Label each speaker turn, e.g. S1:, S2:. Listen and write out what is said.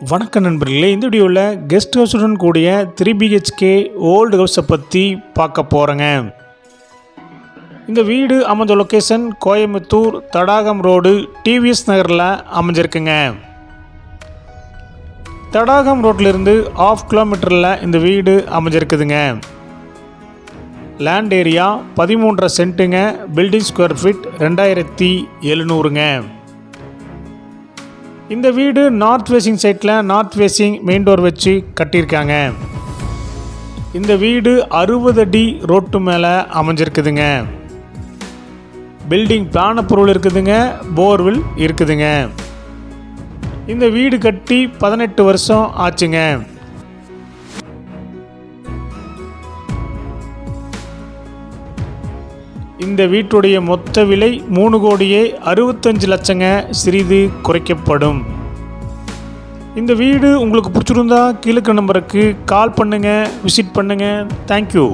S1: வணக்கம் நண்பர்களே, இந்த வீடியோவில் கெஸ்ட் ஹவுஸுடன் கூடிய 3 BHK ஓல்டு ஹவுஸை பற்றி பார்க்க போகிறேங்க. இந்த வீடு அமைஞ்ச location Coimbatore Thadagam road TVS நகரில் அமைஞ்சிருக்குங்க. தடாகம் ரோட்லேருந்து 1/2 கிலோமீட்டரில் இந்த வீடு அமைஞ்சிருக்குதுங்க. லேண்ட் ஏரியா 13.5 சென்ட்டுங்க. பில்டிங் ஸ்கொயர் ஃபீட் 2700ங்க. இந்த வீடு நார்த் ஃபேஸிங் சைட்டில் நார்த் ஃபேஸிங் மெயின் டோர் வச்சு கட்டியிருக்காங்க. இந்த வீடு 60 அடி ரோட்டு மேலே அமைஞ்சிருக்குதுங்க. பில்டிங் பிளான் அப்ரூவல் இருக்குதுங்க. போர்வெல் இருக்குதுங்க. இந்த வீடு கட்டி 18 வருஷம் ஆச்சுங்க. இந்த வீட்டுடைய மொத்த விலை 3,65 லட்சங்க. சிறிது குறைக்கப்படும். இந்த வீடு உங்களுக்கு பிடிச்சிருந்தா கீழே நம்பருக்கு கால் பண்ணுங்கள், விசிட் பண்ணுங்கள். தேங்க்யூ.